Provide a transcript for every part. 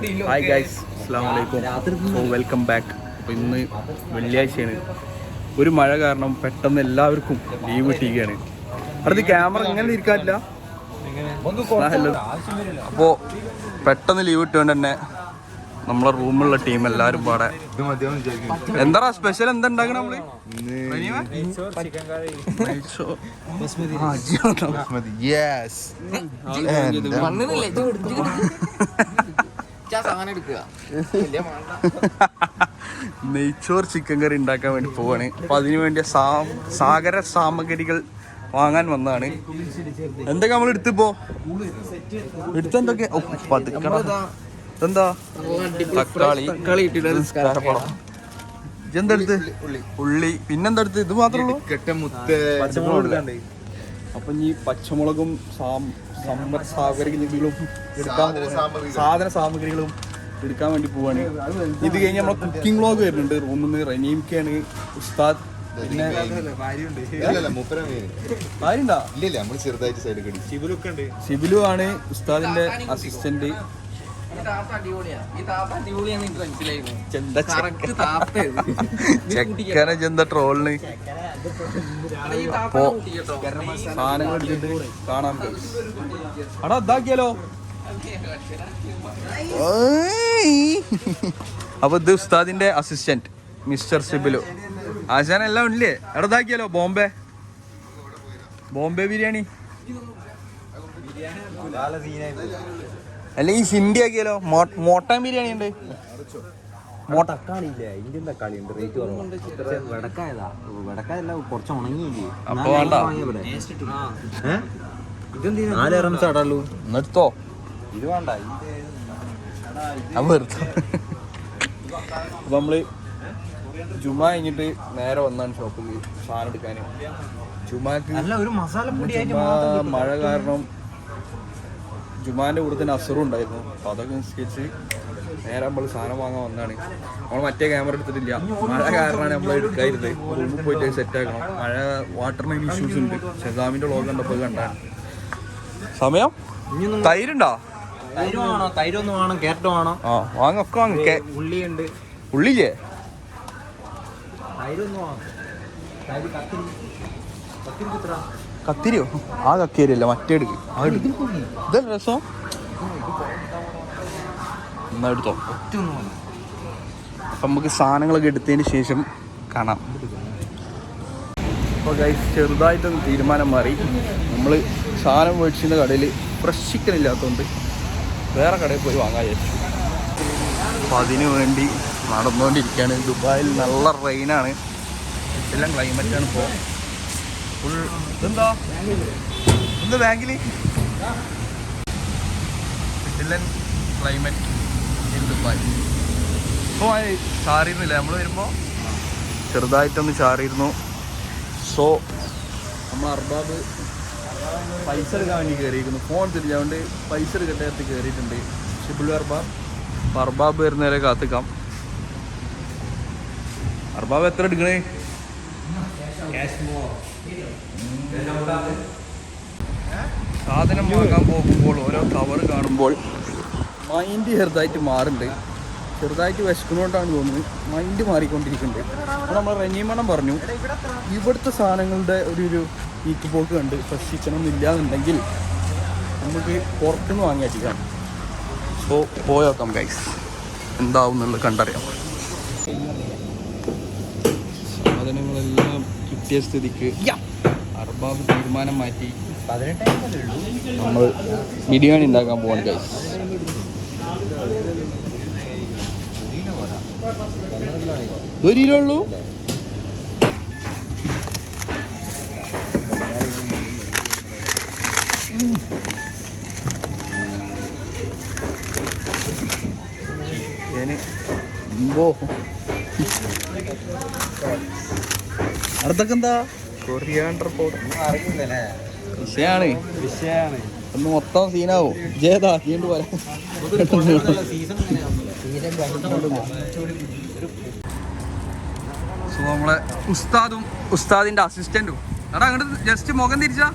Hi guys, അസ്സലാമു അലൈക്കും. Welcome back. അപ്പോൾ ഇന്ന് വെള്ളിയാഴ്ചയാണ്. ഒരു മഴ കാരണം പെട്ടെന്ന് എല്ലാവർക്കും ലീവ് കിട്ടിയിരിക്കുകയാണ്. അടുത്ത് ക്യാമറ ഇങ്ങനെ ഇരിക്കാനില്ല. അപ്പോൾ പെട്ടെന്ന് ലീവ് കിട്ടുകൊണ്ട് തന്നെ നമ്മളെ റൂമിലുള്ള ടീം എല്ലാവരും പാടെ എന്താ സ്പെഷ്യൽ എന്താ ഉണ്ടാക്കണ നമ്മള് നെയ്ച്ചോർ ചിക്കൻ കറി ഉണ്ടാക്കാൻ വേണ്ടി പോവാണ്. അപ്പൊ അതിനു വേണ്ടിയ സാഗര സാമഗ്രികൾ വാങ്ങാൻ വന്നതാണ്. എന്തൊക്കെ നമ്മൾ എടുത്തിപ്പോ എടുത്തെന്തൊക്കെ എന്താ തക്കാളി ഇതെന്തെടുത്ത് ഉള്ളി പിന്നെന്തെടുത്ത് ഇത് മാത്രമേ ഉള്ളൂ. അപ്പൊ ഈ പച്ചമുളകും സാധന സാമഗ്രികളും എടുക്കാൻ വേണ്ടി പോവാണ്. ഇത് കഴിഞ്ഞ് നമ്മളെ കുക്കിംഗ് വ്ളോഗ് വരുന്നുണ്ട്. റൂമിൽ നിന്ന് റനീംക്കാണ് ഉസ്താദ്, പിന്നെ ഷിബിലു ആണ് ഉസ്താദിന്റെ അസിസ്റ്റന്റ്. ചെക്കനെ ചെന്ത ട്രോളിന് സാധനങ്ങൾ എടുത്തിട്ട് കാണാൻ അടാ ഇതാക്കിയാലോ. അപ്പൊ ഇത് ഉസ്താദിന്റെ അസിസ്റ്റന്റ് മിസ്റ്റർ ഷിബിലു. ആശാൻ എല്ലാം ഇല്ലേ? എടാ ഇതാക്കിയാലോ. ബോംബെ ബിരിയാണി അല്ലെങ്കിൽ സിന്ധ്യ ആക്കിയാലോ. മോട്ടൻ ബിരിയാണി ഉണ്ട്. അപ്പൊ വേണ്ട എടുത്തോ. ഇത് വേണ്ട. അപ്പൊ നമ്മള് ജുമാ കഴിഞ്ഞിട്ട് നേരെ വന്നാണ് ഷോപ്പിൽ സാധനം എടുക്കാന്. ജുമാക്ക് മഴ കാരണം ജുമാന്റെ കൂടെ തന്നെ അസറും ഉണ്ടായിരുന്നു. അപ്പൊ അതൊക്കെ നിസ്കരിച്ച് നേരെ നമ്മൾ സാധനം വാങ്ങാൻ വന്നതാണ്. നമ്മൾ മറ്റേ ക്യാമറ എടുത്തിട്ടില്ല. മഴ കാരണമാണ് നമ്മൾ എടുക്കായിരുന്നത്. റൂമിൽ പോയിട്ട് സെറ്റ് ആക്കണം. മഴ വാട്ടറിന് ഇഷ്യൂസ് ഉണ്ട്. ഷെസാമിന്റെ വ്ളോഗ് കണ്ടപ്പോൾ കണ്ടാണ്. സമയം തൈരുണ്ടോ? ആ വാങ്ങൊക്കെ വാങ്ങ. ഉള്ളില്ലേ? കത്തിരിയോ? ആ കക്കേരിയല്ല, മറ്റേ എടുക്ക്. ഇതല്ല രസം. എന്നാ എടുത്തോ. അപ്പം നമുക്ക് സാധനങ്ങളൊക്കെ എടുത്തതിന് ശേഷം കാണാം. അപ്പോൾ ഗൈസ്, ചെറുതായിട്ടൊന്ന് തീരുമാനം മാറി. നമ്മൾ സാധനം മേടിച്ചിരുന്ന കടയിൽ ഫ്രഷ് ചിക്കൻ ഇല്ലാത്തതുകൊണ്ട് വേറെ കടയിൽ പോയി വാങ്ങാൻ വിചാരിച്ചു. അപ്പോൾ അതിനു വേണ്ടി നടന്നുകൊണ്ടിരിക്കുകയാണ്. ദുബായിൽ നല്ല റെയിനാണ്. എല്ലാം ക്ലൈമറ്റാണ് ഇപ്പോൾ ഫുൾ. ഇതെന്താ എന്ത് ബാങ്കിൽ കിട്ടില്ലൻ ക്ലൈമറ്റ് ഇൻ ദുബായ്. ഇപ്പോൾ ചാറിയിരുന്നില്ല. നമ്മൾ വരുമ്പോൾ ചെറുതായിട്ടൊന്ന് ചാറിയിരുന്നു. സോ നമ്മൾ അർബാബ് പൈസ എടുക്കാൻ വേണ്ടി കയറിയിരിക്കുന്നു. ഫോൺ തിരിഞ്ഞുകൊണ്ട് പൈസ എടുക്കട്ടെ കയറിയിട്ടുണ്ട്. ഷിബുൽ അർബാബ്. അപ്പോൾ അർബാബ് വരുന്നവരെ കാത്തിക്കാം. അർബാബ് എത്ര എടുക്കണേ? സാധനം വാങ്ങാൻ പോകുമ്പോൾ ഓരോ കവർ കാണുമ്പോൾ മൈൻഡ് ചെറുതായിട്ട് മാറുന്നുണ്ട്. ചെറുതായിട്ട് വിശക്കുന്നതുകൊണ്ടാണ് തോന്നുന്നത്. മൈൻഡ് മാറിക്കൊണ്ടിരിക്കുന്നുണ്ട്. അപ്പോൾ നമ്മൾ റനീമണം പറഞ്ഞു ഇവിടുത്തെ സാധനങ്ങളുടെ ഒരു നീക്കുപോക്ക് കണ്ട് ഭക്ഷിക്കണമെന്ന് ഇല്ലാന്നുണ്ടെങ്കിൽ നമുക്ക് പുറത്തുനിന്ന് വാങ്ങിയാറ്റിക്കാം. സോ പോയോക്കാം ഗൈസ്, എന്താവും എന്നുള്ളത് കണ്ടറിയാം. സാധനങ്ങളെല്ലാം കിട്ടിയ സ്ഥിതിക്ക് അർബാബ് തീരുമാനം മാറ്റി നമ്മൾ ബിരിയാണി ഉണ്ടാക്കാൻ പോവാണ് ഗൈസ്. ഒരു കിലോ ഉള്ളൂ. അടുത്തൊക്കെ എന്താ കൊറിയാണ്ടർ പൗഡർ വിഷയാണ്. ഒന്ന് മൊത്തം സീനാവും. ജേതാ വീണ്ടും പോലെ നമ്മളെ ഉസ്താദും ഉസ്താദിന്റെ അസിസ്റ്റന്റും എടാ അങ്ങോട്ട് ജസ്റ്റ് മുഖം തിരിച്ചാ.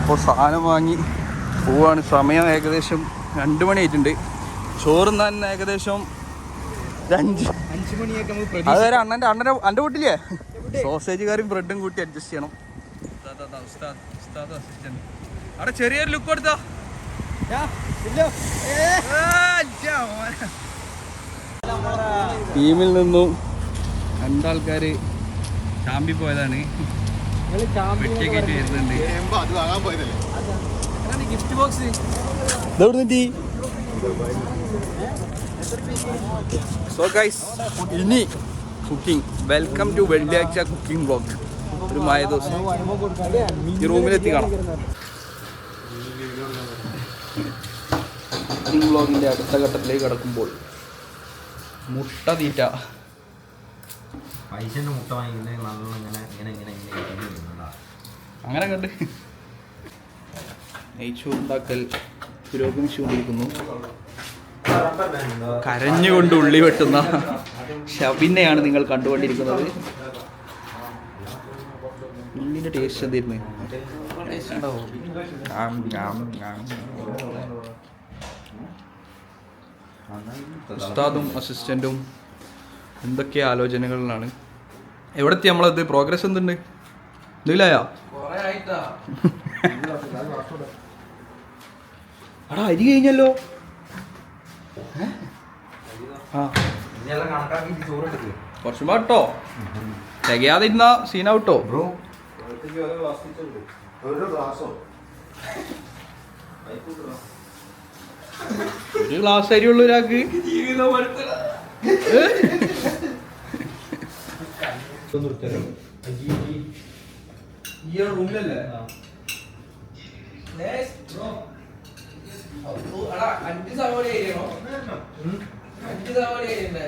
അപ്പോൾ സാധനം വാങ്ങി പോവാണ്. സമയം ഏകദേശം 2 മണി ആയിട്ടുണ്ട്. ചോറും തന്നെ ഏകദേശം 5 മണിയൊക്കെ. അതുവരെ അൻ്റെ വീട്ടിലേ സോസേജ് കറിയും ബ്രെഡും കൂട്ടി അഡ്ജസ്റ്റ് ചെയ്യണം. അവിടെ ചെറിയൊരു ലുക്ക് കൊടുത്തോ. ടീമിൽ നിന്നും 2 ആൾക്കാർ ചാമ്പി പോയതാണ്. വെട്ടിയൊക്കെ വരുന്നുണ്ട്. ഗിഫ്റ്റ് ബോക്സ് സോ ഗൈസ്, ഇനി കുക്കിംഗ്. വെൽക്കം ടു വെള്ളിയാഴ്ച കുക്കിംഗ് വ്ളോഗ്. ഒരു മായ ദിവസം ഈ റൂമിലെത്തി കാണാം. കുക്കിംഗ് വ്ളോഗിൻ്റെ അടുത്ത ഘട്ടത്തിലേക്ക് കടക്കുമ്പോൾ മുട്ട തീറ്റ. അങ്ങനെ കണ്ട് നെയ്ച്ചോറുണ്ടാക്കൽ പുരോഗമിച്ചുകൊണ്ടിരിക്കുന്നു. കരഞ്ഞുകൊണ്ട് ഉള്ളി വെട്ടുന്ന ഷബിനെയാണ് നിങ്ങൾ കണ്ടുകൊണ്ടിരിക്കുന്നത്. ഉള്ളിൻ്റെ ടേസ്റ്റ് എന്തായിരുന്നു? ഉസ്താദും അസിസ്റ്റൻറ്റും എന്തൊക്കെ ആലോചനകളിലാണ്. എവിടെത്തി നമ്മളത്? പ്രോഗ്രസ് എന്തുണ്ട്? എന്തെങ്കിലായോ? എടാ അരി കഴിഞ്ഞല്ലോ. കുറച്ചും പാട്ടോ തികയാതെ ഇരുന്ന സീനാവട്ടോ. ഒരു ഗ്ലാസ് അരിയുള്ള ഒരാൾക്ക് റൂമിലല്ലേ? 5 സവാള അരിയണോ? 5 സവാള അരിയണ്ടേ?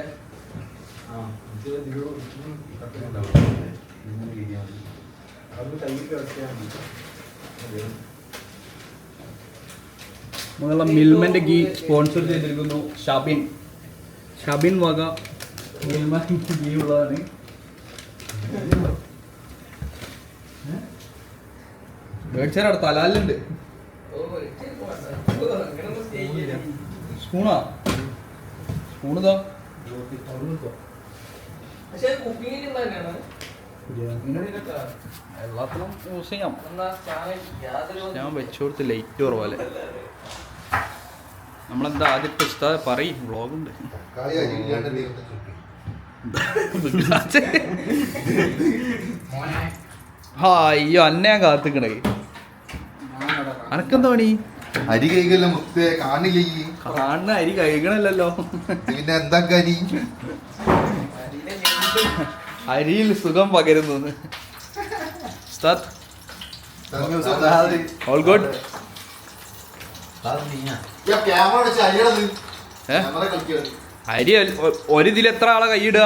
നമ്മളെ മിൽമന്റെ ഗീ സ്പോൺസർ ചെയ്തിരിക്കുന്നു ഷബിൻ വക മിൽമ ഗീ ഉള്ളതാണ്. മേടിച്ചാൽ തലാലുണ്ട്. സ്പൂണാ? സ്പൂണിതാ. എല്ലാത്തിനും യൂസ് ചെയ്യാം. ഞാൻ വെച്ചു കൊടുത്ത് ലൈറ്റ് കുറവല്ലേ. നമ്മളെന്താ ആദ്യത്തെ ഉസ്താദ് പറയും. വ്ളോഗുണ്ട്. അയ്യോ അന്നെ ഞാൻ കാത്തിക്കണേ. അനക്കെന്താ പണി? അരി കഴിക്കല്ലോ മുത്തേ. കാണില്ലേ? കാണുന്ന അരി കഴിക്കണല്ലോ. പിന്നെ എന്താ കരി? അരിയിൽ സുഖം പകരുന്നു. All good. അരി ഒരു ഇതിൽ എത്ര ആളെ കൈയിടുക?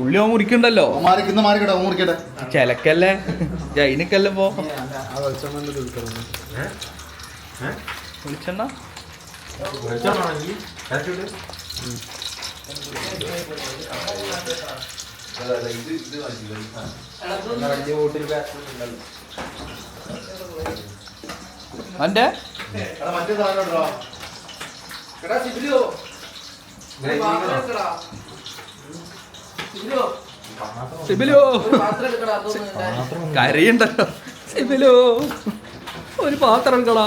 ഉള്ളി മുറിക്കണ്ടല്ലോ. ചിലക്കല്ലേ ജൈനക്കല്ലേ പോ വിളിച്ചെണ്ണ. അന്റെ സിബിലോ കരയുണ്ടല്ലോ. സിബിലോ ഒരു പാത്രം കളാ.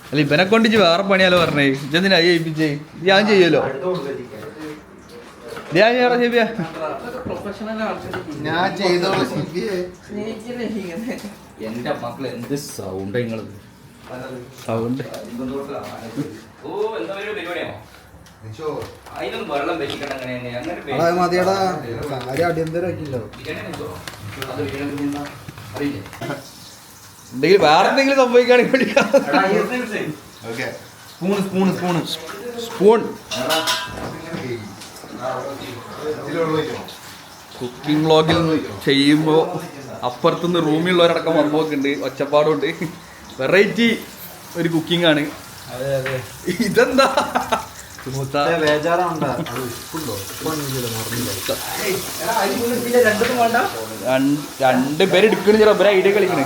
അല്ല ഇവനെ കൊണ്ടിച്ച് വേറെ പണിയാലോ പറഞ്ഞേ. ഇതെന്തിനാ ചെയ്യിപ്പിച്ചേ? ഞാൻ ചെയ്യല്ലോ. ഞാൻ എന്റെ മക്കള് എന്ത് സൗണ്ട് നിങ്ങള് സൗണ്ട്. എന്തെങ്കിലും വേറെ എന്തെങ്കിലും സംഭവിക്കുകയാണെങ്കിൽ സ്പൂൺ. കുക്കിംഗ് വ്ളോഗിൽ ചെയ്യുമ്പോൾ അപ്പുറത്തുനിന്ന് റൂമിലുള്ളവരടക്കം സംഭവമൊക്കെയുണ്ട്. ഒച്ചപ്പാടുണ്ട്. വെറൈറ്റി ഒരു കുക്കിംഗ് ആണ്. ഇതെന്താ രണ്ട് പേര് എടുക്കണ ചില ഇവരെ ഐഡിയ കളിക്കണേ,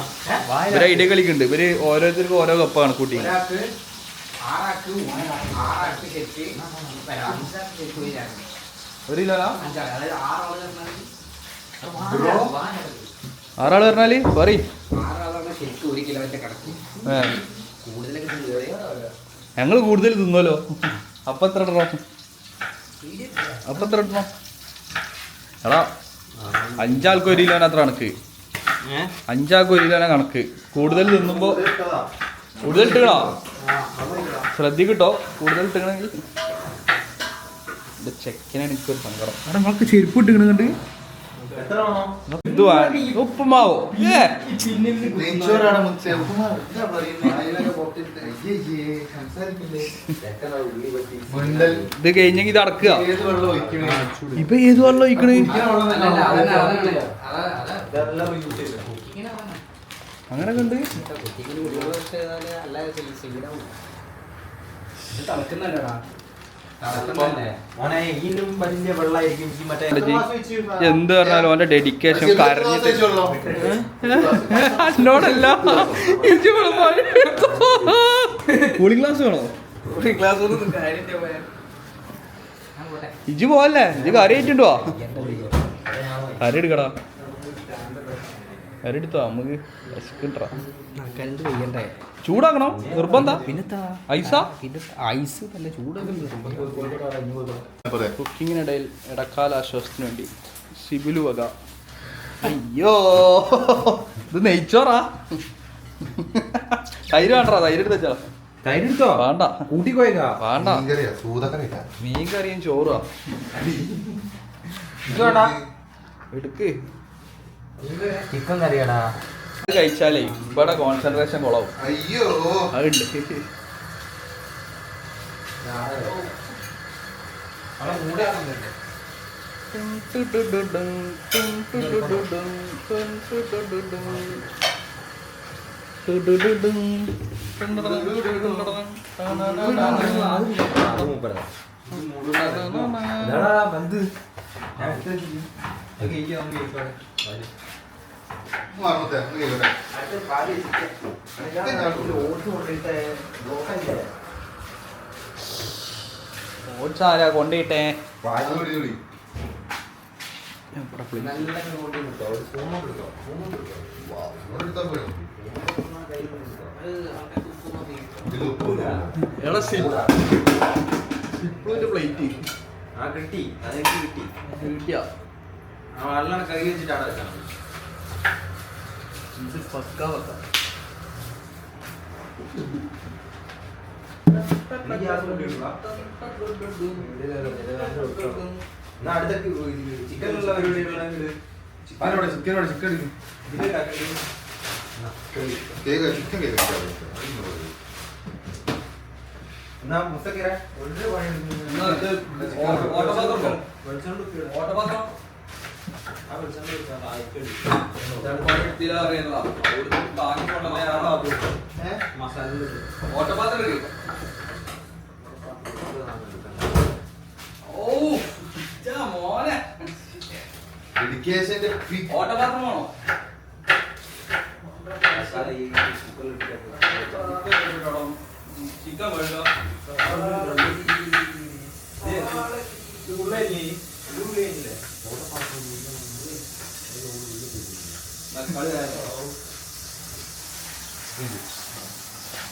ഇവരെ ഐഡിയ കളിക്കുന്നുണ്ട്. ഇവര് ഓരോരുത്തർക്കും ഓരോ കപ്പാണ് കൂട്ടി. ഒരു കിലോ 6 ആള് പറഞ്ഞാല് പറയും. ഞങ്ങള് കൂടുതൽ തിന്നുമല്ലോ. അപ്പൊ എത്ര ഇടണം? എടാ 5 ആൾക്ക് 1 കിലോന് അത്ര കണക്ക്, 5 ആൾക്ക് 1 കിലോനാ കണക്ക്. കൂടുതൽ തിന്നുമ്പോ കൂടുതൽ ഇട്ടുകളോ ശ്രദ്ധിക്കട്ടോ. കൂടുതൽ ഇട്ടുകണെങ്കിൽ ചെക്കനാണ് എനിക്കൊരു സങ്കടം. എടാ നമ്മൾക്ക് ചെരുപ്പ് ഇട്ടുകണുണ്ട്. ഉപ്പുമാവോ ഇത് കഴിഞ്ഞെങ്കിൽ ഇത് അടക്കുക. ഇപ്പൊ ഏത് വെള്ളം ഒഴിക്കണ്? അങ്ങനൊക്കെ ഉണ്ട്. എന്ത് പറഞ്ഞാലും ഓന്റെ ഡെഡിക്കേഷൻ കരഞ്ഞിട്ട് എന്നോടല്ല. കൂളിംഗ് ഗ്ലാസ് വേണോ? ഇജ് പോവല്ലേ? ഇജ് കറി ആയിട്ടുണ്ടോ? കറി എടുക്കടാ, കറി എടുത്തോ. നമുക്ക് ചൂടാക്കണോ? നിർബന്ധ? ഐസാ? ഐസ് തന്നെ ചൂടാക്കൽ. കുക്കിങ്ങിനിടയിൽ ഇടക്കാല ആശ്വാസത്തിന് വേണ്ടി സിബിലു വക. അയ്യോ ഇത് നെയ്ച്ചോറാ. തൈര് വേണ്ടാ? തൈര് എടുത്തോ. വേണ്ട കൂട്ടിക്കോയക്കാ. വേണ്ട മീൻ കറിയും ചോറാ. എടുക്ക്. ചിക്കൻ കറിയാടാ. കഴിച്ചാലേ ഇവിടെ കോൺസെൻട്രേഷൻ കൊളാവും. അയ്യോ അതുണ്ട്. ഓട്സാരാ കൊണ്ടിട്ടേ? പ്ലേറ്റ് കിട്ടി. കിട്ടിയാ വെള്ളം കൈ വെച്ചിട്ടാണ് പക്കാ വെക്കാം.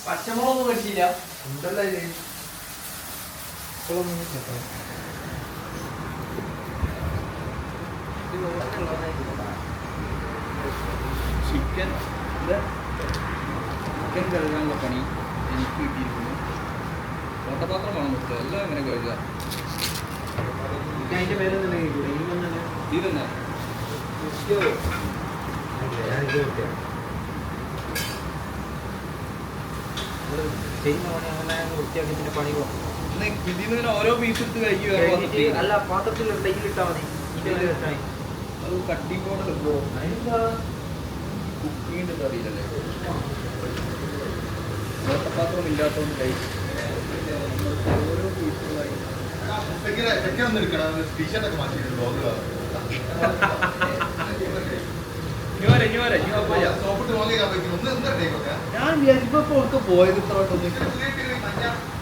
പച്ചമുളകൊന്നും കടിച്ചില്ല. ചിക്കൻ കഴുകാനുള്ള പണി എനിക്ക് കിട്ടിയിരിക്കുന്നു. ഓട്ടപാത്രം വേണം കൊടുത്തത്. എല്ലാം എങ്ങനെ കഴുകുക? ഇതന്നെ ഇതിന് ഓരോ പീസ് എടുത്ത് കഴിക്കുക. അല്ല പാത്രത്തിൽ ഇട്ടാ മതി. അത് കട്ടിങ് ബോർഡ് എടുക്കുമോ? കുക്കിങ്ങിൻ്റെ അറിയില്ലല്ലേ. ഓട്ടപാത്രം ഇല്ലാത്തതുകൊണ്ട് കഴിക്കും. ഓരോ പീസുകളായി ടീഷർട്ടൊക്കെ മാറ്റിയിട്ടുണ്ട് ഞാൻ വിചാരിച്ചപ്പോ ഒക്കെ പോയത് ഇത്ര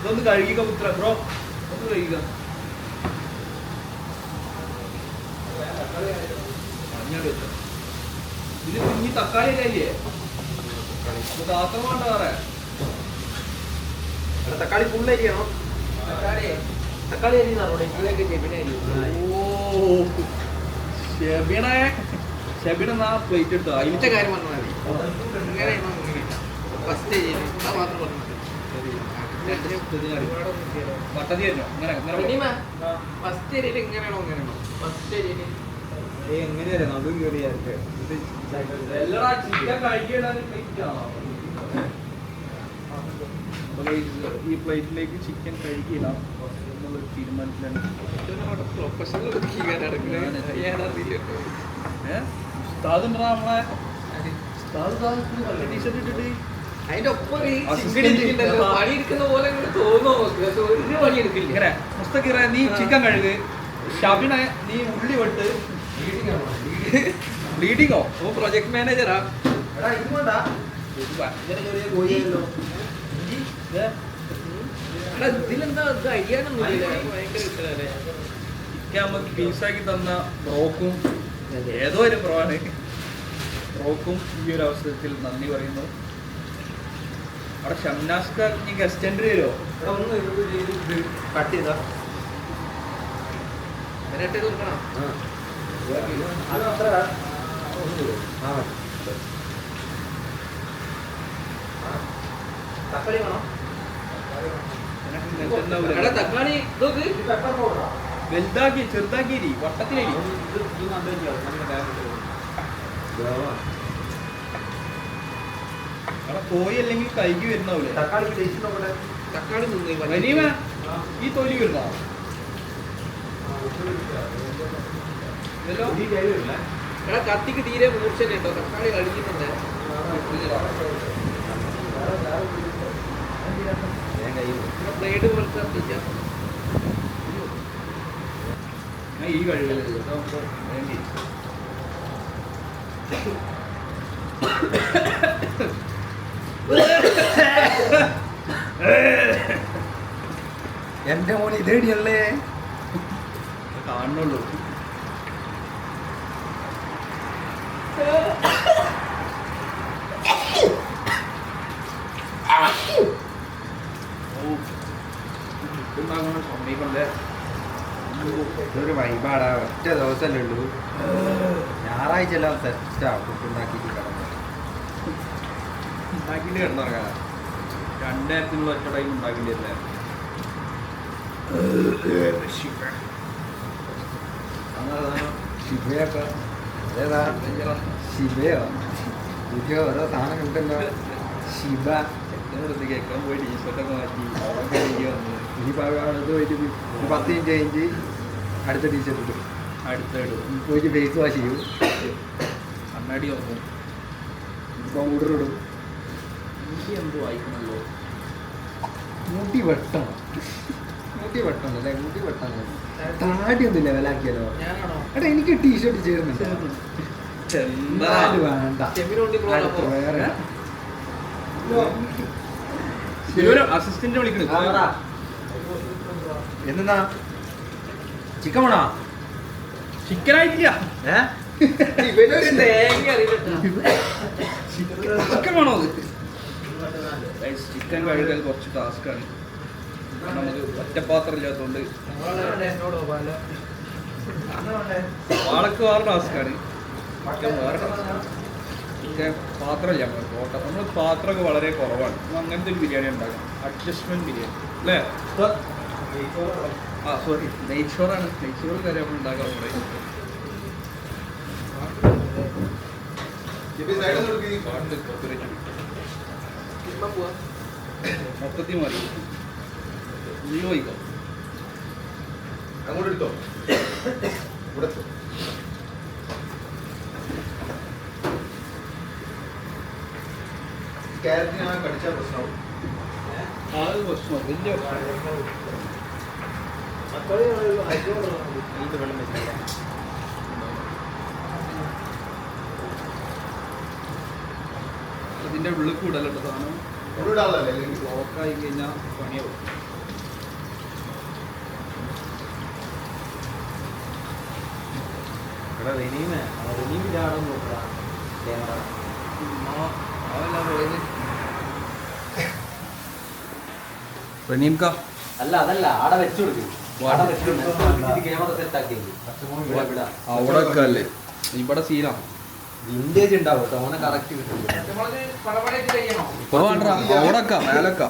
ഇതൊന്ന് കഴുകിക്ക പുത്ര ബ്രോ ഒന്ന് കഴുകിക്ക ഇത് കുഞ്ഞി തക്കാളി അല്ലേ പാത്രം വേണ്ട വേറെ തക്കാളി ഫുള്ളരിയാണോ തക്കാളി അരിയുന്നോ ഷെബിന പ്ലേറ്റ് എടുത്തോ അതിന്റെ കാര്യം പറഞ്ഞാൽ മതി ഫസ്റ്റ് ആ മാത്രം പറഞ്ഞു പട്ടതി തരുന്നോ ഇങ്ങനെ ഫസ്റ്റ് ഏരിയയിൽ എങ്ങനെയാണോ അങ്ങനെയാണോ ഫസ്റ്റ് ഏരിയയിൽ എങ്ങനെയാ നടും കയറിയാർക്ക് എല്ലാടാ ചിക്കൻ കഴിക്കാനാണ് പ്ലേറ്റ് ആണോ ഈ പ്ലേറ്റിലേക്ക് ചിക്കൻ കഴിക്കില്ല എന്നുള്ളൊരു തീരുമാനത്തിലാണ് പ്രൊഫഷണൽ ടീഷർട്ട് ഇട്ടിട്ട് അതിന്റെ ഒപ്പം പണിയെടുക്കുന്ന പോലെ തോന്നുന്നു ഒരു പണിയെടുക്കില്ല ഇങ്ങനെ മുസ്തഖിറ നീ ചിക്കൻ കഴുക് ഷബിന നീ ഉള്ളി വെട്ട് ബ്ലീഡിങ്ങോ ഓ പ്രൊജക്ട് മാനേജറാ ഇതിലെന്താ കഴിയാനൊന്നുമില്ല ഭയങ്കര ഇഷ്ടമല്ലേ ചിക്കൻ നമുക്ക് പീസാക്കി തന്ന ബ്രോക്കും ഏതോ ഒരു ബ്രോ ആണ് ബ്രോക്കും ഈ ഒരു അവസരത്തിൽ നന്ദി പറയുന്നു. അവിടെ ഷംനാസ്കർ ഈ ഗസ്റ്റ് എൻട്രി വരുമോ കട്ട് ചെയ്താ എന്നിട്ട് കൊടുക്കണം തക്കാളി വേണോ തക്കാളി വലുതാക്കി ചെറുതാക്കി വട്ടത്തിലരി അവിടെ പോയി അല്ലെങ്കിൽ കൈക്ക് വരുന്നാവൂലേ തക്കാളി വനീമ ഈ തൊലി വരുന്നോ എടാ കത്തിക്ക് തീരെ മൂർച്ചല്ലേ കേട്ടോ തക്കാളി കഴുകിയിട്ടുണ്ട് പ്ലേറ്റ് പോലത്തെ കത്തിക്കാം ഞാൻ ഈ കഴിവില്ല വേണ്ടി എന്റെ മോൻ ഇതേടിയല്ലേ കാണുന്നുള്ളൂ. ഇതൊരു വൈബാടാ. ഒറ്റ ദിവസമല്ലേ ഉള്ളൂ, ഞായറാഴ്ച എല്ലാം സെറ്റാ ഫുഡുണ്ടാക്കിയിട്ട് കിടന്നു ഉണ്ടാക്കിയിട്ട് കിടന്നിറങ്ങാം. 2 നേരത്തിനുള്ള ഒറ്റ ടൈം ഉണ്ടാക്കില്ലേ. ശിവയൊക്കെ അതേതാ ശിവയോ പുതിയ ഓരോ സാധനം ഉണ്ടല്ലോ. ശിവ കേൾക്കാൻ പോയി ടീഷർട്ടൊക്കെ മാറ്റി ഇനിയിപ്പോൾ അടുത്ത് പോയിട്ട് 10 മിനിറ്റ് കഴിഞ്ഞ് അടുത്ത ടീഷർട്ട് ഇടും, അടുത്തിടും പോയിട്ട് ഫേസ് വാഷ് ചെയ്യും, കണ്ണാടി നോക്കും. പൗഡർ ഇടും, എനിക്ക് എന്തോ വായിക്കണല്ലോ. മുടി വെട്ടണം. മുടി വെട്ടണം അല്ലേ? മുടി വെട്ടണം. താടി ഒന്ന് ലെവലാക്കിയാലോ? ഞാനാണോ എടാ എനിക്ക് ടീഷർട്ട് ചേർന്നില്ല. എന്തായാലും വേണ്ട വേറെ അസിസ്റ്റന്റ് വിളിക്കണ എന്നാ ചിക്കൻ വേണോ? ചിക്കൻ ആയിട്ടില്ല. തേങ്ങ അറിയില്ല ചിക്കൻ വേണോ? ചിക്കൻ കഴുകാൻ കുറച്ച് ടാസ്ക്കാണ്. നമുക്ക് ഒറ്റപ്പാത്രം ഇല്ലാത്തതുകൊണ്ട് വാളക്ക് വേറെ ടാസ്ക്കാണ്. ചിക്കൻ വേറെ ടാസ്ക്കാണ്. ചിക്കൻ പാത്രമില്ല നമ്മൾ പാത്രമൊക്കെ വളരെ കുറവാണ്. അങ്ങനത്തെ ഒരു ബിരിയാണി ഉണ്ടാക്കാം. അഡ്ജസ്റ്റ്മെന്റ് ബിരിയാണി അല്ലേ? ആ സോറി, നെയ്ച്ചോറാണ്. നെയ്ച്ചോറ് കാര്യം നമ്മൾ ഉണ്ടാക്കാൻ പറയും. മൊത്തത്തിൽ മതി. ഉള്ളി പോയിക്കോ. അങ്ങോട്ട് എടുത്തോ. ഇവിടെ ക്യാരറ്റിനാണ് കടിച്ചാൽ പ്രശ്നമാവും. വലിയ ഇതിന്റെ ഉള്ളിൽ കൂടല്ലോ സാധനം ബ്ലോക്കായി കഴിഞ്ഞാൽ പണിയാവും. റനീംക അല്ല അതല്ല ആടെ വെച്ചു കൊടുക്കും അവിടെ ഒക്കെ അല്ലേ ഇവിടെ സീനാണ്. വിന്റേജ് ഉണ്ടാവും തോന കറക്റ്റ് കിട്ടും. ഇപ്പൊ വേണ്ട അവിടക്ക മേലക്ക.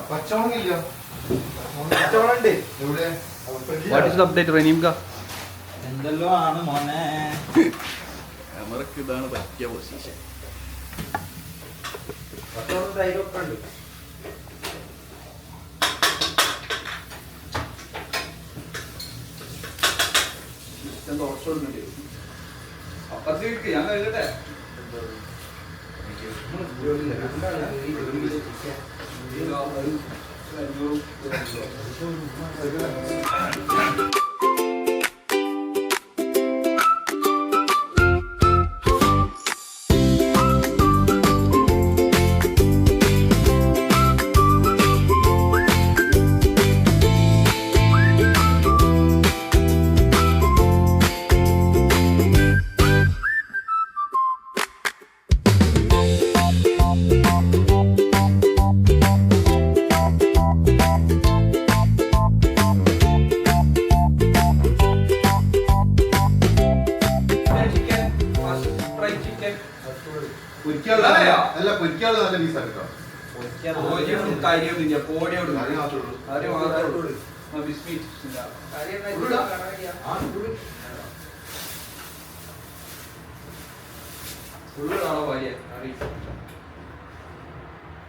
വാട്ട് ഇസ് ദ അപ്ഡേറ്റ് റനീംക? എന്തെല്ലോ ആണ് മോനെ. ക്യാമറക്ക് ഇതാണ് പറ്റിയ പൊസിഷൻ. അപ്പുറത്തേക്ക് ഞാൻ കഴിക്കട്ടെ.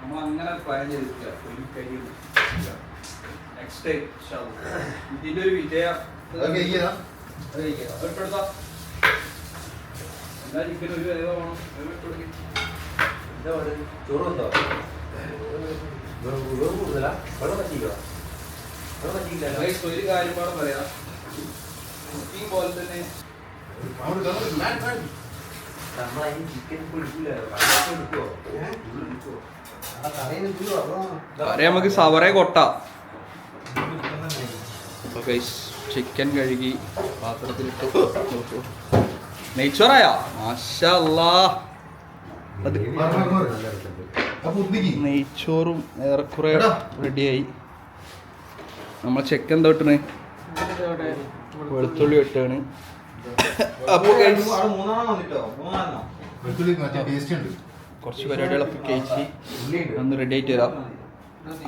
നമ്മളങ്ങനെ പ്ലാൻ ചെയ്തിട്ടില്ല. നെക്സ്റ്റ് ടൈം ഇതിന്റെ ഒരു വിജയം എന്താ ചിക്കൻ ഒരു വേദ വേണം. ചോറുണ്ടോ ഒരു കാര്യം പാടെ പറയാം. കുക്കിംഗ് പോലെ തന്നെ കറി നമുക്ക് സവറേ കൊട്ട. ചിക്കൻ കഴുകി പാത്രത്തിലിട്ട് നെയ്ച്ചോറായോ? മാഷാ അല്ലാഹ്. നെയ്ച്ചോറും ഏറെക്കുറെ റെഡിയായി. നമ്മൾ ചിക്കൻ തൊട്ടിന് വെളുത്തുള്ളി ഇട്ടാണ്. അപ്പോൾ കുറച്ച് പരിപാടികളൊക്കെ കഴിച്ച് ഒന്ന് റെഡി ആയിട്ട് വരാം.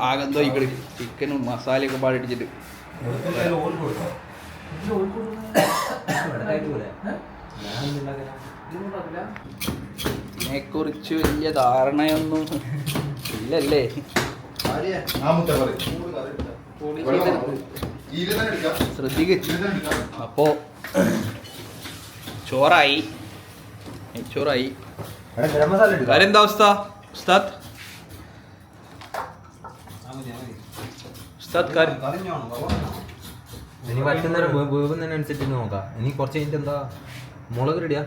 ആകെ എന്തോ ഇക്കട് ചിക്കനും മസാലയൊക്കെ പാടിച്ചിട്ട് ഇതിനെക്കുറിച്ച് വലിയ ധാരണയൊന്നും ഇല്ലല്ലേ. ശ്രദ്ധിക്ക. അപ്പോ ചോറായി, ചോറായി. എന്താ അവസ്ഥ ഉസ്താദ്? ഉസ്താദ് ഇനി പറ്റുന്നേരം വേവുന്നതിനനുസരിച്ച് നോക്കാം. ഇനി കുറച്ച് കഴിഞ്ഞിട്ട് എന്താ മുളക് റെഡിയാ?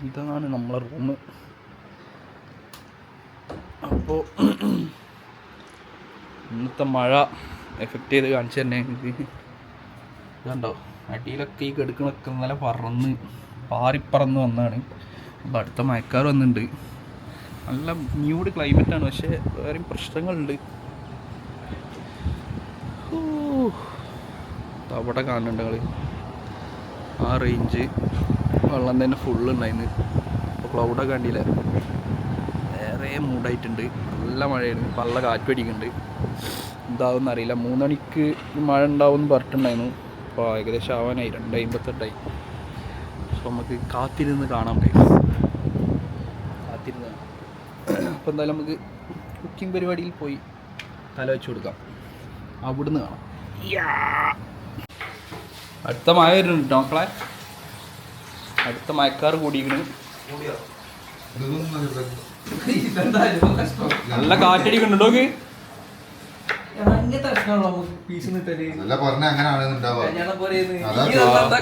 ഇതാണ് നമ്മളെ റൂം. അപ്പോൾ ഇന്നത്തെ മഴ എഫക്റ്റ് ചെയ്ത് കാണിച്ചു തന്നെ. ഇതുണ്ടോ അടിയിലൊക്കെ ഈ കെടുക്കണൊക്കെ ഇന്നലെ പാറിപ്പറന്ന് വന്നതാണ്. അപ്പോൾ അടുത്ത മഴക്കാർ വന്നിട്ടുണ്ട്. നല്ല ന്യൂഡ് ക്ലൈമറ്റാണ്, പക്ഷേ വേറെയും പ്രശ്നങ്ങളുണ്ട്. അവിടെ കാണുന്നുണ്ട് നിങ്ങൾ ആ റേഞ്ച് വെള്ളം തന്നെ ഫുള്ള് ഉണ്ടായിരുന്നു. അപ്പോൾ ക്ലൗഡൊക്കെ കണ്ടില്ല, വേറെ മൂടായിട്ടുണ്ട്. നല്ല മഴയാണ്, നല്ല കാറ്റ് പിടിക്കുന്നുണ്ട്. എന്താവും അറിയില്ല. 3 മണിക്ക് മഴ ഉണ്ടാവും പറഞ്ഞിട്ടുണ്ടായിരുന്നു. അപ്പോൾ ഏകദേശം ആവാനായി, 2:58. സോ നമുക്ക് കാത്തിരുന്ന് കാണാം. കാത്തിരുന്ന് അപ്പോൾ എന്തായാലും നമുക്ക് കുക്കിംഗ് പരിപാടിയിൽ പോയി തല വെച്ച് കൊടുക്കാം. അവിടുന്ന് കാണാം. അടുത്ത മഴ വരുന്നുണ്ട് മക്കളെ. അടുത്ത മഴക്കാർ കൂടിയിരിക്കുന്നു. നല്ല കാറ്റടിക്കുന്നുണ്ടോ?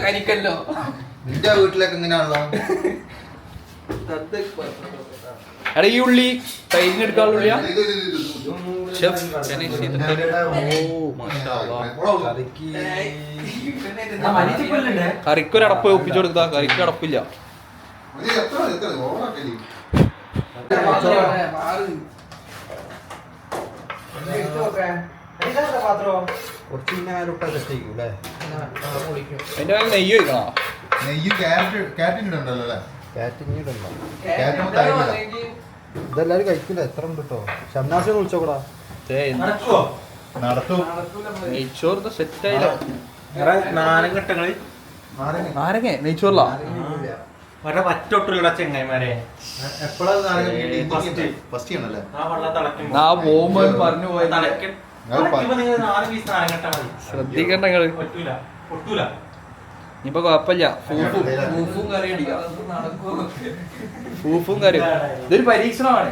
കരിക്കല്ലോ നിന്റെ വീട്ടിലേക്ക് എങ്ങനെയാണല്ലോ. എടാ ഈ ഉള്ളി തൈരിനെടുക്കാനുള്ള ഉള്ളിയാ? കറിക്കൊരു അടപ്പ് ഒപ്പിച്ചു കൊടുത്താ. കറിക്ക് അടപ്പില്ല. അതിന്റെ മേലെ നെയ്യ് വെക്കണോ? നെയ്യ് കാറ്റിനുണ്ടല്ലോ അല്ലേ? ഇതെല്ലാരും കഴിക്കില്ല. എത്ര ഉണ്ട് കേട്ടോ. ഷംനാസിനെ വിളിച്ചോക്കടാ. നടത്തും. നെയ്ച്ചോറ് സെറ്റായില്ല. നാരങ്ങ നെയ്ച്ചോറിലാ? ആ പോകുമ്പോ പറഞ്ഞു പോയത് ശ്രദ്ധിക്കണ്ട നിങ്ങള്. ഇനിയിപ്പൊ കൊഴപ്പില്ല. ഫൂഫും കറിയും ഫൂഫും കറിയും. ഇതൊരു പരീക്ഷണമാണ്.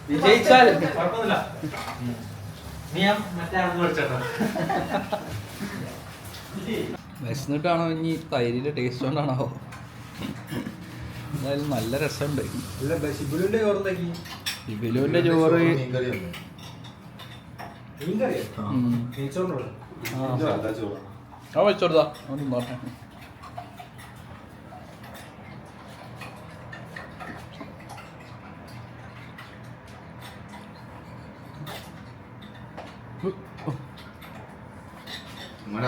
വിജയിച്ചാൽ വിശന്നിട്ടാണോ ഇനി തൈരിന്റെ ടേസ്റ്റ് കൊണ്ടാണോ? എന്തായാലും നല്ല രസമുണ്ട്. ഇബിലുവിന്റെ ചോറ് ആ വെച്ചോടുത്താ.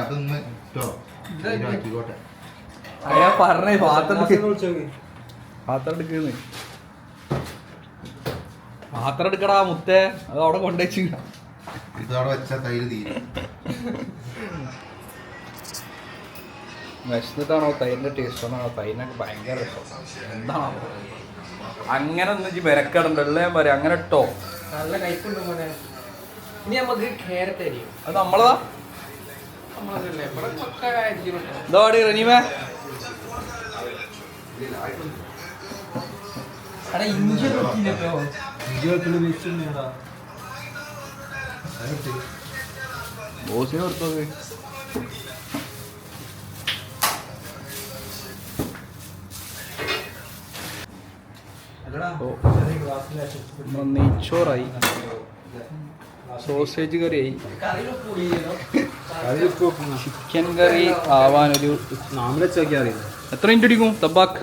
അതൊന്ന് അയാ പറഞ്ഞേ പാത്രം എടുക്കുന്നു. പാത്രം എടുക്കടാ മുത്തേ. അത് അവിടെ കൊണ്ടുവച്ചു. ഇതവിടെ വെച്ച തൈര് തീരും. വിശന്നിട്ടാണോ തൈരിന്റെ ടേസ്റ്റ് ആണോ? തൈരിനൊക്കെ ഭയങ്കര രസം. എന്താണോ അങ്ങനെ ഒന്നും വിരക്കടണ്ടല്ലേ പറയാം. അങ്ങനെ ഇട്ടോ നല്ല കയ്പുണ്ട് മോനെ. ഇനി നമുക്ക് ക്യാരറ്റ് അരിയും. അത് നമ്മളതാ. എന്താടി റനീമേ? ബോസിനെ കൊടുത്തോ? നെയ്ച്ചോറായി, സോസേജ് കറിയായി, ചിക്കൻ കറി ആവാനൊരു എത്ര മിനിറ്റ് അടിക്കും? തബാക്ക്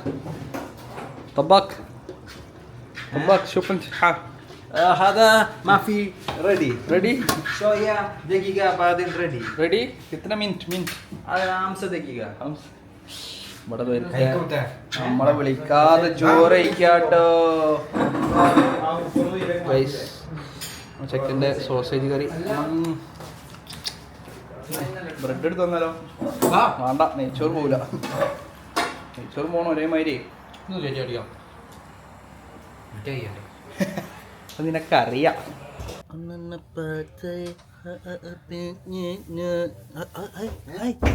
طباك شوف انت هذا ما في ريدي شويه دقيقه بعدين ريدي कितना मिनट 5 دقيقه നമ്മളെ വിളിക്കാതെ ചോറ് കഴിക്കാട്ടോ. ചിക്കൻ്റെ സോസേജ് കറി. ബ്രെഡ് എടുത്ത് തന്നാലോ? വേണ്ട, നെയ്ച്ചോറ് പോവില്ല. നെയ്ച്ചോറ് പോകണം ഒരേമാതിരി. അത് നിനക്കറിയാം.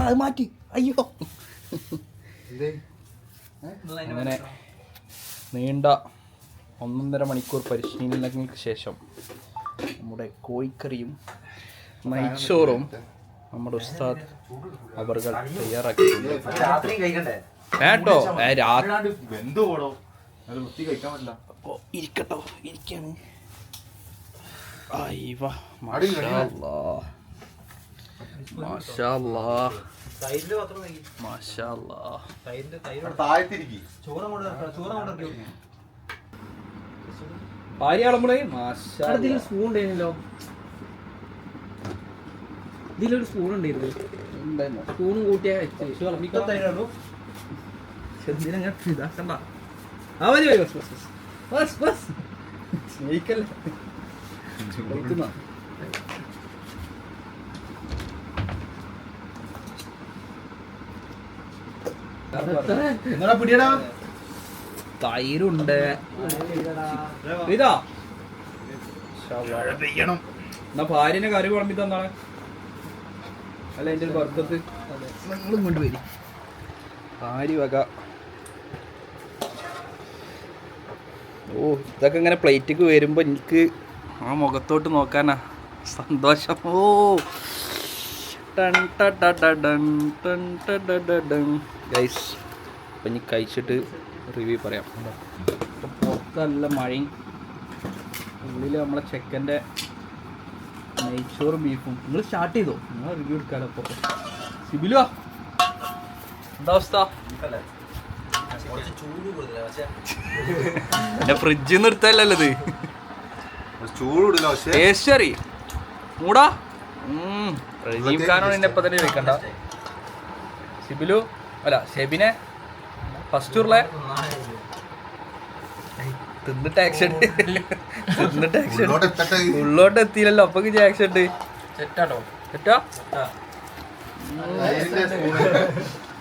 അത് മാറ്റി. അയ്യോ, അങ്ങനെ നീണ്ട 1.5 മണിക്കൂർ പരിശീലനങ്ങൾക്ക് ശേഷം നമ്മുടെ കോഴിക്കറിയും നെയ്ച്ചോറും നമ്മുടെ ഉസ്താദ് അവർ തയ്യാറാക്കിയിട്ടുണ്ട് കേട്ടോ. ഇരിക്കട്ടോ, ഇരിക്കാണ്. സ്പൂൺ ഉണ്ടായിരുന്നല്ലോ. ഇതിലൊരു സ്പൂൺ ഉണ്ടായിരുന്നു. സ്പൂൺ കൂട്ടിയാ ഇതാക്കണ്ട. സ്നേഹിക്കല്ലേ. തൈരുണ്ട്. ഇതാ പെയ്യണം. എന്നാ ഭാര്യനെ കറി കുളമ്പി തന്നാണ് അല്ല എൻ്റെ ഒരു ബർക്കത്ത് നിങ്ങളും കൊണ്ടുവരി ഭാര്യ വക. ഓ ഇതൊക്കെ ഇങ്ങനെ പ്ലേറ്റിക്ക് വരുമ്പോൾ എനിക്ക് ആ മുഖത്തോട്ട് നോക്കാനാ സന്തോഷം. ഓ ഗൈസ് അപ്പം ഇനി കഴിച്ചിട്ട് റിവ്യൂ പറയാം. ഇപ്പം പുറത്ത് നല്ല മഴയും ഉള്ളിൽ നമ്മളെ ചെക്കൻ്റെ നെയ്ച്ചോറും ബീഫും. നിങ്ങൾ സ്റ്റാർട്ട് ചെയ്തോ, നിങ്ങൾ റിവ്യൂ എടുക്കാമല്ലോ. അപ്പോൾ സിബിലോ എന്താ അവസ്ഥ? എൻ്റെ ഫ്രിഡ്ജിൽ നിന്ന് എടുത്തല്ലോ ഇത്. ടേസ്റ്റ് അറി മൂടാ റജീംഖാനോട് എന്നെ ഇപ്പം തന്നെ ചോദിക്കണ്ട. സിബിലു അല്ല ഷെബിനെ ഫസ്റ്റ് ഉള്ള തിന്നിട്ട് ആക്ഷൻ തിന്നിട്ട് ആക്ഷൻ ഉള്ളോട്ട് എത്തിയില്ലല്ലോ. അപ്പൊ ആക്ഷൻ ഉണ്ട്. സെറ്റാട്ടോ സെറ്റാ.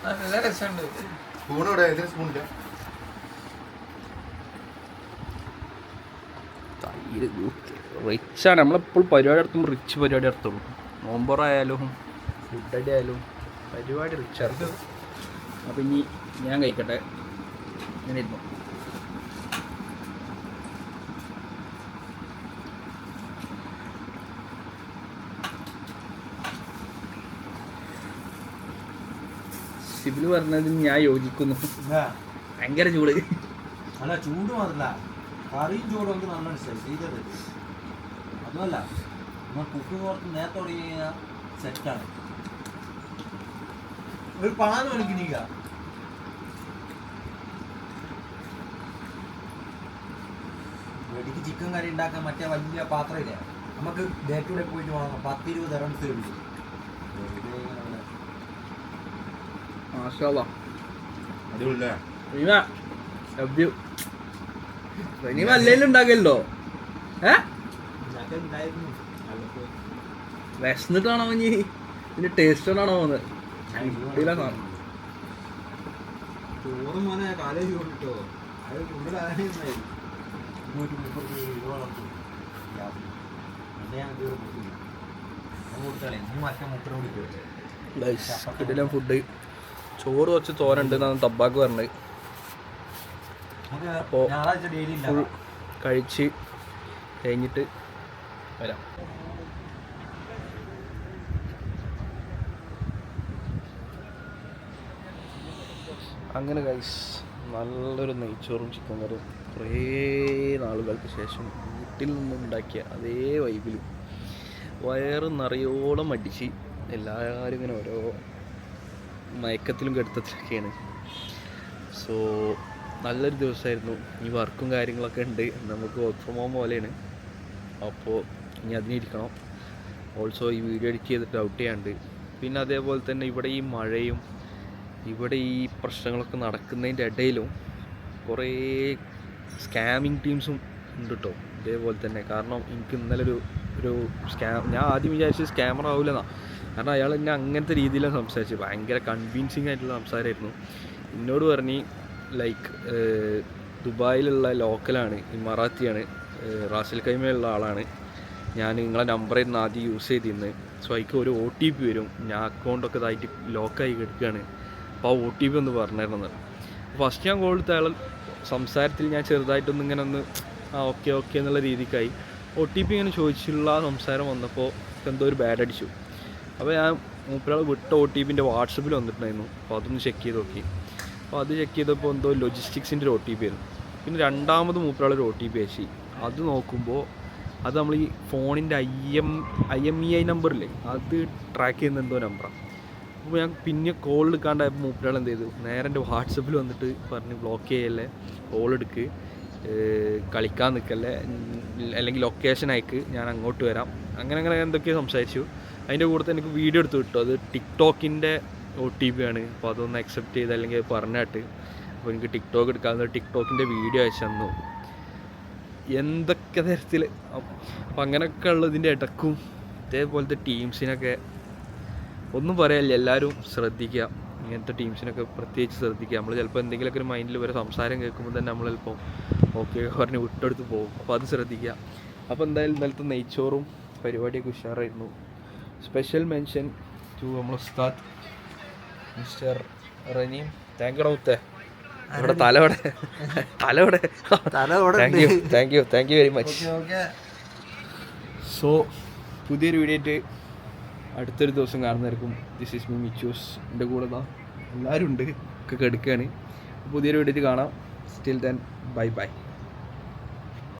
നല്ല രസമുണ്ട്. റിച്ചാണ് നമ്മളെപ്പോഴും പരിപാടി നടത്തുമ്പോൾ റിച്ച് പരിപാടി നടത്തുള്ളൂ. നോമ്പറായാലും ഫുഡ് അടി ആയാലും പരിപാടി റിച്ചാണ്. അപ്പം ഇനി ഞാൻ കഴിക്കട്ടെ. ഇങ്ങനെ ഇരുന്നു. സിബില് പറഞ്ഞതിന് ഞാൻ യോജിക്കുന്നു. ഭയങ്കര ചൂട്. അല്ല ചൂട് മാത്രല്ല കറിയും ചൂടും നമുക്ക് നല്ല ചെയ്തത്. അതുമല്ല നമ്മൾ കുക്കിംഗ് പുറത്ത് നേരത്തെ തുടങ്ങി കഴിഞ്ഞാൽ സെറ്റാണ്. ഒരു പാനം എനിക്കിനിക്ക വെടിക്ക് ചിക്കൻ കറി ഉണ്ടാക്കാൻ മറ്റേ വലിയ പാത്രം ഇല്ല. നമുക്ക് ഡേ ടു ഡേ പോയിട്ട് വാങ്ങാം. 10-20 റൺസ് കിട്ടും. അല്ലേലും ഉണ്ടാക്കല്ലോ. വിശന്നിട്ടാണോ ഇനി ഇതിന്റെ ടേസ്റ്റ് കൊണ്ടാണോ പോകുന്നത്? ചോറ് മോനെ കാലേജ് കൊണ്ടിട്ടോ അത് കൂടുതലായി ഫുഡ് ചോറ് കുറച്ച് തോരണ്ട് എന്നാണ് തബ്ബാക്ക് പറഞ്ഞത്. അപ്പോൾ ഫുൾ കഴിച്ച് കഴിഞ്ഞിട്ട് വരാം. അങ്ങനെ ഗൈസ് നല്ലൊരു നെയ്ച്ചോറും ചിക്കൻ കറിയും കുറേ നാളുകൾക്ക് ശേഷം വീട്ടിൽ നിന്നും ഉണ്ടാക്കിയ അതേ വൈബിലും വയറ് നിറയോളം അടിച്ച് എല്ലാവരും ഇങ്ങനെ ഓരോ മയക്കത്തിലും കെടുത്തത്തിലൊക്കെയാണ്. സോ നല്ലൊരു ദിവസമായിരുന്നു. ഈ വർക്കും കാര്യങ്ങളൊക്കെ ഉണ്ട്. നമുക്ക് വർക്ക് ഫ്രം ഹോം പോലെയാണ്. അപ്പോൾ ഇനി അതിനിരിക്കണം. ഓൾസോ ഈ വീഡിയോ എഡിറ്റ് ചെയ്തിട്ട് ഔട്ട് ചെയ്യാണ്ട്. പിന്നെ അതേപോലെ തന്നെ ഇവിടെ ഈ മഴയും ഇവിടെ ഈ പ്രശ്നങ്ങളൊക്കെ നടക്കുന്നതിൻ്റെ ഇടയിലും കുറേ സ്കാമിങ് ടീംസും ഉണ്ട് കേട്ടോ. ഇതേപോലെ തന്നെ കാരണം എനിക്ക് ഇന്നലെ ഒരു ഞാൻ ആദ്യം വിചാരിച്ചത് സ്കാമർ ആവില്ലെന്നാണ്. കാരണം അയാൾ എന്നെ അങ്ങനത്തെ രീതിയിലാണ് സംസാരിച്ചത്. ഭയങ്കര കൺവിൻസിങ് ആയിട്ടുള്ള സംസാരമായിരുന്നു. എന്നോട് പറഞ്ഞ് ലൈക്ക് ദുബായിലുള്ള ലോക്കലാണ്, മറാത്തിയാണ്, റാസൽ കൈമയുള്ള ആളാണ്. ഞാൻ നിങ്ങളെ നമ്പറായിരുന്നു ആദ്യം യൂസ് ചെയ്തിരുന്നത്. സോ അതിക്ക് ഒരു OTP വരും. ഞാൻ അക്കൗണ്ടൊക്കെ ഇതായിട്ട് ലോക്കായി കിടക്കുകയാണ്. അപ്പോൾ ആ OTP ഒന്ന് പറഞ്ഞിരുന്നത്. ഫസ്റ്റ് ഞാൻ കോൾ എടുത്ത അയാൾ സംസാരത്തിൽ ഞാൻ ചെറുതായിട്ടൊന്നും ഇങ്ങനെ ഒന്ന് ഓക്കെ എന്നുള്ള രീതിക്കായി. OTP ഇങ്ങനെ ചോദിച്ചുള്ള സംസാരം വന്നപ്പോൾ എന്തോ ഒരു ബാഡ് അടിച്ചു. അപ്പോൾ ഞാൻ മൂപ്പരാൾ വിട്ട OTPൻ്റെ വാട്സപ്പിൽ വന്നിട്ടുണ്ടായിരുന്നു. അപ്പോൾ അതൊന്ന് ചെക്ക് ചെയ്ത് നോക്കി. അപ്പോൾ അത് ചെക്ക് ചെയ്തപ്പോൾ എന്തോ ലോജിസ്റ്റിക്സിൻ്റെ ഒരു OTP ആയിരുന്നു. പിന്നെ രണ്ടാമത് മൂപ്പരാൾ ഒരു OTP അയച്ചു. അത് നോക്കുമ്പോൾ അത് നമ്മൾ ഈ ഫോണിൻ്റെ IMEI നമ്പറില്ലേ അത് ട്രാക്ക് ചെയ്യുന്ന എന്തോ നമ്പറാണ്. അപ്പോൾ ഞാൻ പിന്നെ കോൾ എടുക്കാണ്ടായപ്പോൾ മൂപ്പരാൾ എന്ത് ചെയ്തു, നേരെ എൻ്റെ വാട്സപ്പിൽ വന്നിട്ട് പറഞ്ഞ് ബ്ലോക്ക് ചെയ്യല്ലേ, കോൾ എടുക്ക്, കളിക്കാൻ നിൽക്കല്ലേ, അല്ലെങ്കിൽ ലൊക്കേഷൻ അയക്ക്, ഞാൻ അങ്ങോട്ട് വരാം, അങ്ങനെ എന്തൊക്കെയോ സംസാരിച്ചു. അതിൻ്റെ കൂടെ തന്നെ എനിക്ക് വീഡിയോ എടുത്ത് കിട്ടും. അത് ടിക്ടോക്കിൻ്റെ OTP ആണ്. അപ്പോൾ അതൊന്ന് അക്സെപ്റ്റ് ചെയ്ത് അല്ലെങ്കിൽ അത് പറഞ്ഞിട്ട് അപ്പോൾ എനിക്ക് ടിക്ടോക്ക് എടുക്കാമെന്ന് ടിക്ടോക്കിൻ്റെ വീഡിയോ അയച്ചു തന്നു. എന്തൊക്കെ തരത്തിൽ. അപ്പം അങ്ങനെയൊക്കെ ഉള്ളതിൻ്റെ ഇടക്കും ഇതേപോലത്തെ ടീംസിനൊക്കെ ഒന്നും പറയാനില്ല. എല്ലാവരും ശ്രദ്ധിക്കുക. ഇങ്ങനത്തെ ടീംസിനൊക്കെ പ്രത്യേകിച്ച് ശ്രദ്ധിക്കുക. നമ്മൾ ചിലപ്പോൾ എന്തെങ്കിലുമൊക്കെ ഒരു മൈൻഡിൽ വരെ സംസാരം കേൾക്കുമ്പോൾ തന്നെ നമ്മൾ ചിലപ്പോൾ ഓക്കെ പറഞ്ഞ് വിട്ടെടുത്ത് പോകും. അപ്പോൾ അത് ശ്രദ്ധിക്കുക. അപ്പോൾ എന്തായാലും ഇന്നലത്തെ നെയ്ച്ചോറും പരിപാടിയൊക്കെ ഉഷാറായിരുന്നു. സ്പെഷ്യൽ മെൻഷൻ ടു നമ്മൾ ഉസ്താദ് മിസ്റ്റർ റനീം. താങ്ക് യു റൗത്തെ. ഇവിടെ തലവിടെ thank you very much. So പുതിയൊരു വീഡിയോ ആയിട്ട് അടുത്തൊരു ദിവസം കാണുന്നതായിരിക്കും. This is me Michus. എൻ്റെ കൂടെ എല്ലാവരും ഉണ്ട്, ഒക്കെ കെടുക്കുകയാണ്. പുതിയൊരു വീഡിയോ കാണാം. Till then bye by.